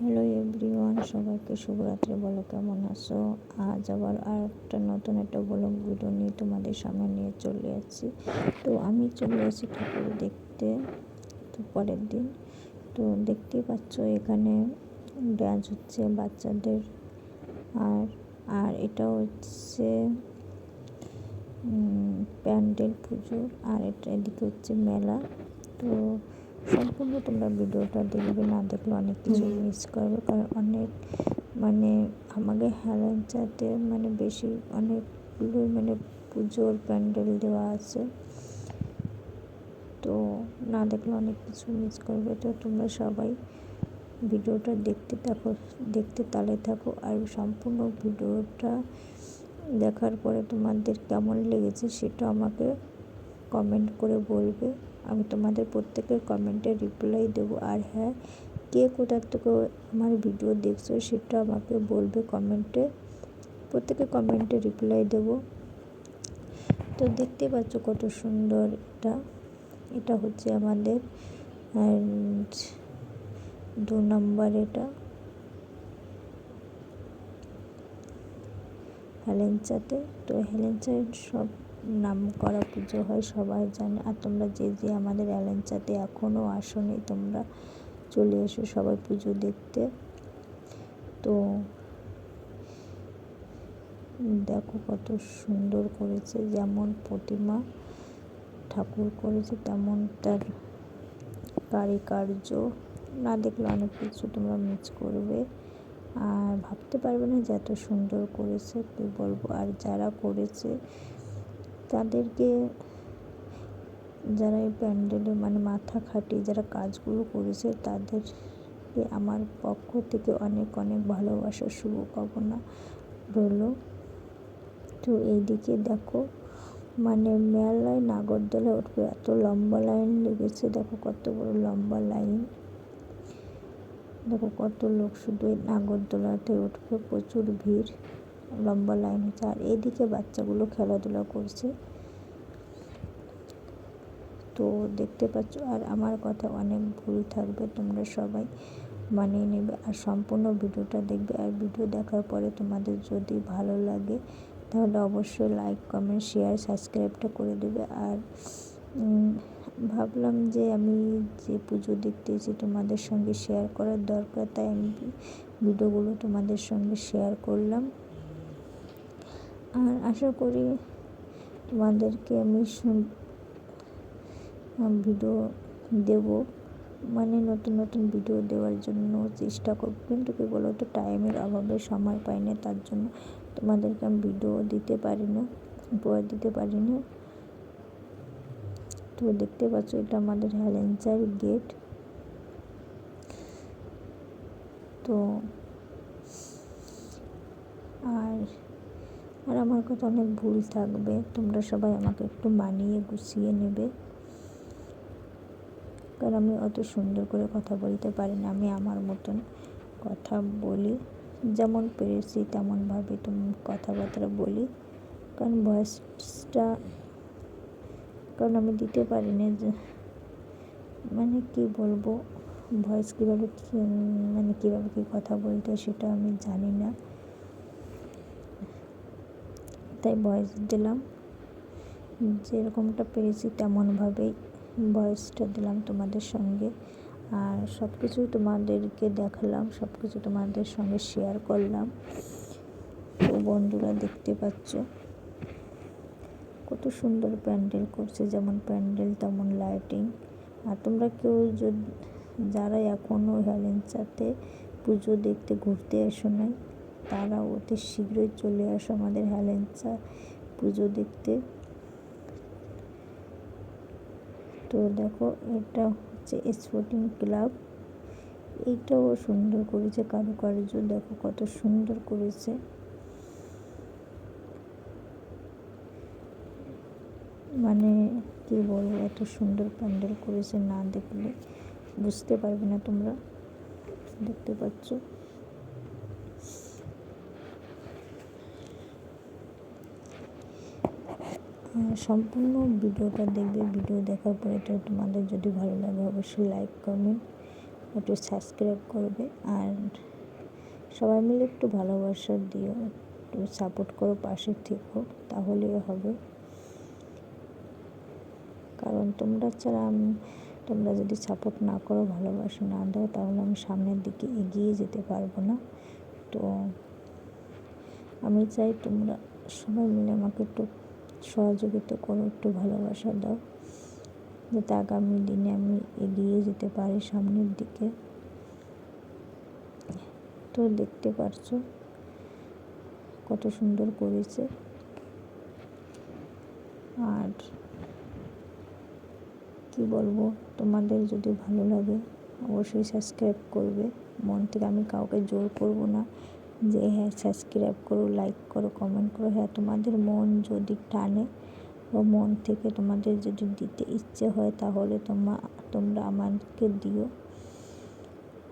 Hello everyone, সবাইকে শুভরাত্রি। বলো কেমন আছো? আজ আবার একটা নতুন একটা ব্লগ ভিডিও নিয়ে তোমাদের সামনে নিয়ে চলে আসছি। তো আমি চলে আসি ঠাকুর দেখতে। তো পরের দিন তো দেখতেই পাচ্ছ এখানে ডান্স হচ্ছে বাচ্চাদের। আর আর এটা হচ্ছে প্যান্ডেল পুজোর। আর এদিকে হচ্ছে মেলা। তো সম্পূর্ণ তোমরা ভিডিওটা দেখবে, না দেখলে অনেক কিছু মিস করবে। কারণ অনেক আমাদের হেলেঞ্চাতে বেশি অনেকগুলো পুজোর প্যান্ডেল দেওয়া আছে। তো না দেখলে অনেক কিছু মিস করবে। তো তোমরা সবাই ভিডিওটা দেখতে তালে থাকো। আর সম্পূর্ণ ভিডিওটা দেখার পরে তোমাদের কেমন লেগেছে সেটা আমাকে কমেন্ট করে বলবে। আমি তোমাদের প্রত্যেকের কমেন্টে রিপ্লাই দেবো। আর হ্যাঁ, কে কোথা থেকে আমার ভিডিও দেখছো সেটা আমাকে বলবে কমেন্টে। প্রত্যেকে কমেন্টে রিপ্লাই দেবো। তো দেখতে পাচ্ছ কত সুন্দর এটা হচ্ছে আমাদের 2 নম্বর। এটা হেলেঞ্চাতে। তো হেলেঞ্চায় সব নাম করা পুজো হয়, সবাই জানে। আর তোমরা যে আমাদের হেলেঞ্চাতে এখনও আসোনি, তোমরা চলে এসো সবাই পুজো দেখতে। তো দেখো কত সুন্দর করেছে, যেমন প্রতিমা ঠাকুর করেছে তেমন তার কারুকার্য না দেখলে অনেক কিছু তোমরা মিস করবে। আর ভাবতে পারবে না যে এত সুন্দর করেছে, কী বলবো। আর যারা করেছে তাদেরকে, যারা এই প্যান্ডেলে মাথা খাটিয়ে যারা কাজগুলো করেছে, তাদেরকে আমার পক্ষ থেকে অনেক অনেক ভালোবাসা, শুভকামনা রইল। তো এইদিকে দেখো মেলায় নাগরদোলা উঠবে, এত লম্বা লাইন লেগেছে। দেখো কত বড় লম্বা লাইন। দেখো কত লোক শুধু এই নাগরদোলাতে উঠবে, প্রচুর ভিড়, লম্বা লাইন হচ্ছে। আর এইদিকে বাচ্চাগুলো খেলাধুলা করছে। তো দেখতে পাচ্ছ। আর আমার কথা অনেক ভুল থাকবে, তোমরা সবাই মানিয়ে নেবে। আর সম্পূর্ণ ভিডিওটা দেখবে। আর ভিডিও দেখার পরে তোমাদের যদি ভালো লাগে তাহলে অবশ্যই লাইক, কমেন্ট, শেয়ার, সাবস্ক্রাইবটা করে দেবে। আর ভাবলাম যে আমি যে পুজো দেখতে এসেছি তোমাদের সঙ্গে শেয়ার করার দরকার, তাই আমি ভিডিওগুলো তোমাদের সঙ্গে শেয়ার করলাম। আর আশা করি তোমাদেরকে আমি ভিডিও দেব, নতুন নতুন ভিডিও দেওয়ার জন্য চেষ্টা করব। কিন্তু কী বলো তো, টাইমের অভাবে সময় পাই না, তার জন্য তোমাদেরকে আমি ভিডিও দিতে পারি না, উপহার দিতে পারি না। তো দেখতে পাচ্ছ এটা আমাদের হেলেঞ্চার গেট। তো আর আমার কথা অনেক ভুল থাকবে, তোমরা সবাই আমাকে একটু মানিয়ে গুছিয়ে নেবে। কারণ আমি অত সুন্দর করে কথা বলতে পারি না, আমি আমার মতন কথা বলি, যেমন পেরেছি তেমনভাবে কথাবার্তা বলি। কারণ ভয়েসটা আমি দিতে পারি না, যে কী বলবো, ভয়েস কীভাবে কী কথা বলতে সেটা আমি জানি না, তাই ভয়েস দিলাম। যেরকমটা পেরেছি তেমনভাবেই ভয়েসটা দিলাম তোমাদের সঙ্গে। আর সব কিছু তোমাদেরকে দেখালাম, সব কিছু তোমাদের সঙ্গে শেয়ার করলাম। তো বন্ধুরা দেখতে পাচ্ছ কত সুন্দর প্যান্ডেল করছে, যেমন প্যান্ডেল তেমন লাইটিং। আর তোমরা কেউ যারা এখনও হেলেঞ্চাতে পুজো দেখতে ঘুরতে এসো নাই, তারা অতি শীঘ্রই চলে আসো আমাদের হেলেঞ্চা পুজো দেখতে। তো দেখো এটা হচ্ছে স্পোর্টিং ক্লাব, এইটাও সুন্দর করেছে, কারুকার্য দেখো কত সুন্দর করেছে। কী বলবো, এত সুন্দর প্যান্ডেল করেছে, না দেখলে বুঝতে পারবে না তোমরা। দেখতে পাচ্ছ সম্পূর্ণ ভিডিওটা দেখবে। ভিডিও দেখার পরে তো তোমাদের যদি ভালো লাগে অবশ্যই লাইক, কমেন্ট একটু সাবস্ক্রাইব করবে। আর সবাই মিলে একটু ভালোবাসা দিও, একটু সাপোর্ট করো, পাশে থেকো, তাহলেই হবে। কারণ তোমরা যদি সাপোর্ট না করো, ভালোবাসা না দাও, তাহলে আমি সামনের দিকে এগিয়ে যেতে পারবো না। তো আমি চাই তোমরা সবাই মিলে আমাকে একটু সহযোগিতা করো, একটু ভালোবাসা দাও, যাতে আগামী দিনে আমি এগিয়ে যেতে পারি সামনের দিকে। তো দেখতে পারছো কত সুন্দর করেছে। আর কি বলবো, তোমাদের যদি ভালো লাগে অবশ্যই সাবস্ক্রাইব করবে। মন থেকে আমি কাউকে জোর করব না যে হ্যাঁ সাবস্ক্রাইব করো, লাইক করো, কমেন্ট করো। হ্যাঁ, তোমাদের মন যদি টানে ও মন থেকে তোমাদের যদি দিতে ইচ্ছে হয়, তাহলে তোমরা আমাকে দিও,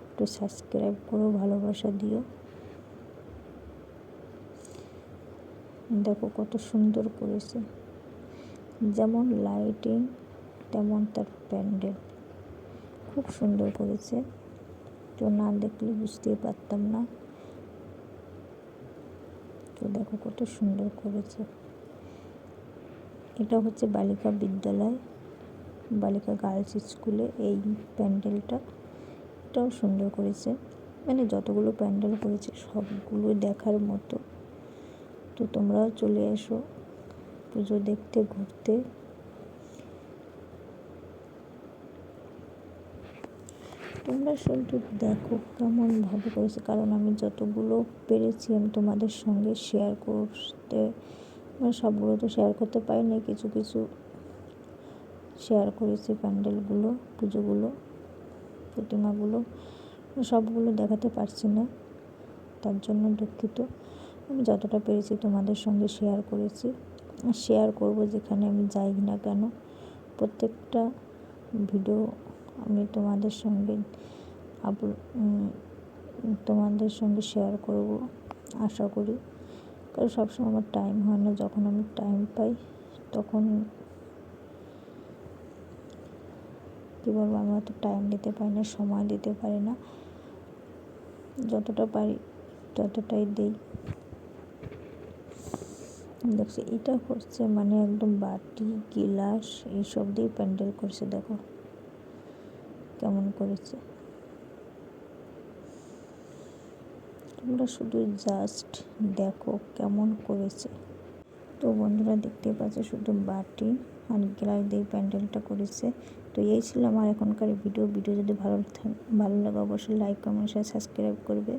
একটু সাবস্ক্রাইব করো, ভালোবাসা দিও। দেখো কত সুন্দর করেছে, যেমন লাইটিং তেমন তার প্যান্ডেল, খুব সুন্দর করেছে। তো না দেখলে বুঝতেই পারতাম না। তো দেখো কত সুন্দর করেছে। এটা হচ্ছে বালিকা বিদ্যালয়, বালিকা গার্লস স্কুলে এই প্যান্ডেলটা। এটাও সুন্দর করেছে, মানে যতগুলো প্যান্ডেল করেছে সবগুলো দেখার মতো। তো তোমরাও চলে এসো পুজো দেখতে, ঘুরতে। তোমরা শুধু দেখো কেমনভাবে করেছে, কারণ আমি যতগুলো পেরেছি আমি তোমাদের সঙ্গে শেয়ার করতে, মানে সবগুলো তো শেয়ার করতে পারিনি, কিছু কিছু শেয়ার করেছি। প্যান্ডেলগুলো, পুজোগুলো, প্রতিমাগুলো সবগুলো দেখাতে পারছি না, তার জন্য দুঃখিত। আমি যতটা পেরেছি তোমাদের সঙ্গে শেয়ার করেছি, শেয়ার করব যেখানে আমি যাই না কেন। প্রত্যেকটা ভিডিও আমি তোমাদের সঙ্গে শেয়ার করব আশা করি। কারণ সবসময় আমার টাইম হয় না, যখন আমি টাইম পাই তখন কী বলবো, আমি অত টাইম দিতে পারি না, সময় দিতে পারি না। যতটা পারি ততটাই দিই। দেখছি এটা হচ্ছে মানে একদম বাটি গিলাস এইসব দিয়ে প্যান্ডেল করছে, দেখো কেমন করেছে। তোমরা শুধু জাস্ট দেখো কেমন করেছে। তো বন্ধুরা দেখতে পাচ্ছ শুধু বাটি আর গ্লাস দিয়ে প্যান্ডেলটা করেছে। তো এই ছিল আমার এখনকার ভিডিও যদি ভালো লাগে অবশ্যই লাইক, কমেন্ট, শেয়ার, সাবস্ক্রাইব করবে।